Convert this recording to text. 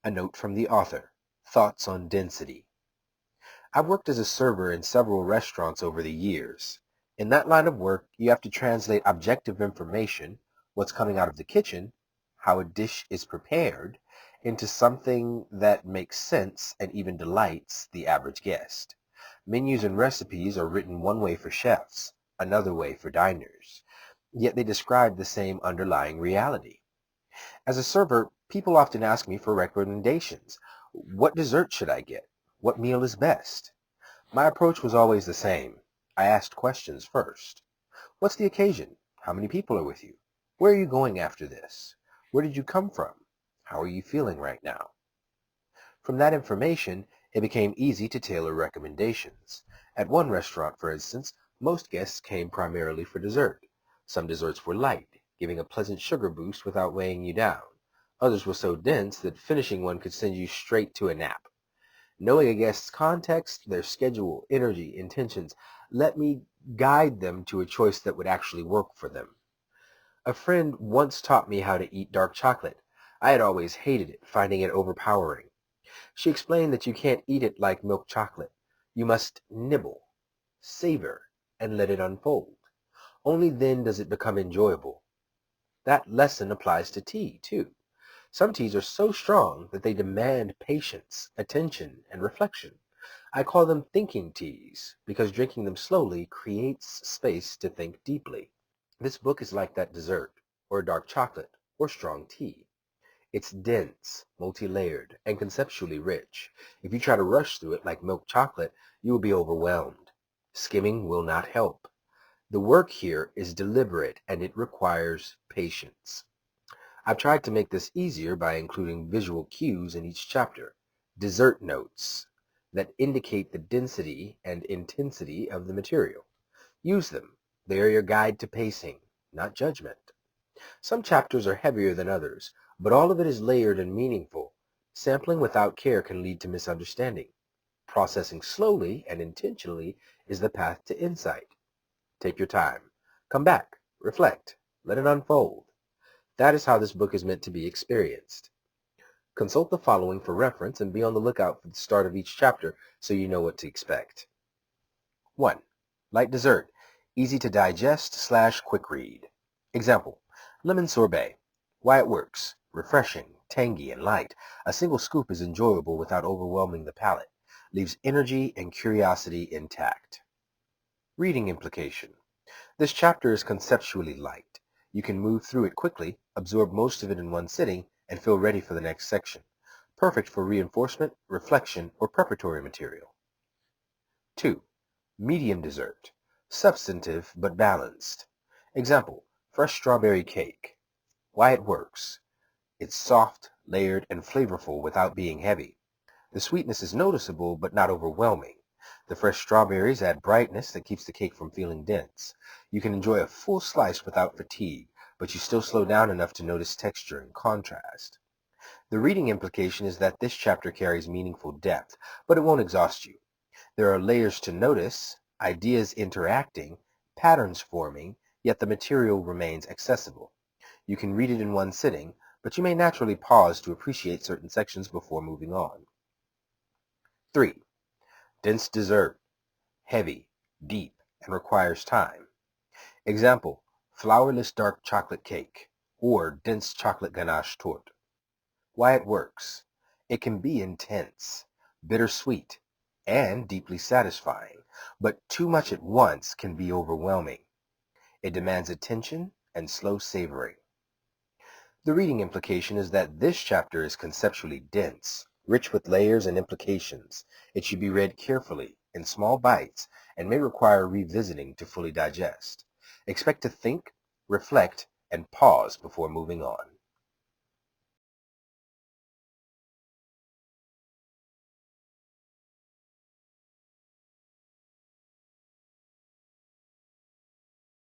A note from the author. Thoughts on density. I've worked as a server in several restaurants over the years. In that line of work, you have to translate objective information, what's coming out of the kitchen, how a dish is prepared, into something that makes sense and even delights the average guest. Menus and recipes are written one way for chefs, another way for diners, yet they describe the same underlying reality. As a server, people often ask me for recommendations. What dessert should I get? What meal is best? My approach was always the same. I asked questions first. What's the occasion? How many people are with you? Where are you going after this? Where did you come from? How are you feeling right now? From that information, it became easy to tailor recommendations. At one restaurant, for instance, most guests came primarily for dessert. Some desserts were light, giving a pleasant sugar boost without weighing you down. Others were so dense that finishing one could send you straight to a nap. Knowing a guest's context, their schedule, energy, intentions, let me guide them to a choice that would actually work for them. A friend once taught me how to eat dark chocolate. I had always hated it, finding it overpowering. She explained that you can't eat it like milk chocolate. You must nibble, savor, and let it unfold. Only then does it become enjoyable. That lesson applies to tea, too. Some teas are so strong that they demand patience, attention, and reflection. I call them thinking teas because drinking them slowly creates space to think deeply. This book is like that dessert, or dark chocolate, or strong tea. It's dense, multi-layered, and conceptually rich. If you try to rush through it like milk chocolate, you will be overwhelmed. Skimming will not help. The work here is deliberate and it requires patience. I've tried to make this easier by including visual cues in each chapter, dessert notes that indicate the density and intensity of the material. Use them. They are your guide to pacing, not judgment. Some chapters are heavier than others, but all of it is layered and meaningful. Sampling without care can lead to misunderstanding. Processing slowly and intentionally is the path to insight. Take your time. Come back. Reflect. Let it unfold. That is how this book is meant to be experienced. Consult the following for reference and be on the lookout for the start of each chapter so you know what to expect. 1. Light dessert. Easy to digest / quick read. Example. Lemon sorbet. Why it works. Refreshing, tangy, and light. A single scoop is enjoyable without overwhelming the palate. Leaves energy and curiosity intact. Reading implication. This chapter is conceptually light. You can move through it quickly, absorb most of it in one sitting, and feel ready for the next section. Perfect for reinforcement, reflection, or preparatory material. 2. Medium dessert. Substantive but balanced. Example, fresh strawberry cake. Why it works. It's soft, layered, and flavorful without being heavy. The sweetness is noticeable but not overwhelming. The fresh strawberries add brightness that keeps the cake from feeling dense. You can enjoy a full slice without fatigue, but you still slow down enough to notice texture and contrast. The reading implication is that this chapter carries meaningful depth, but it won't exhaust you. There are layers to notice, ideas interacting, patterns forming, yet the material remains accessible. You can read it in one sitting, but you may naturally pause to appreciate certain sections before moving on. 3. Dense dessert. Heavy, deep, and requires time. Example, flourless dark chocolate cake or dense chocolate ganache torte. Why it works. It can be intense, bittersweet, and deeply satisfying, but too much at once can be overwhelming. It demands attention and slow savoring. The reading implication is that this chapter is conceptually dense, rich with layers and implications. It should be read carefully, in small bites, and may require revisiting to fully digest. Expect to think, reflect, and pause before moving on.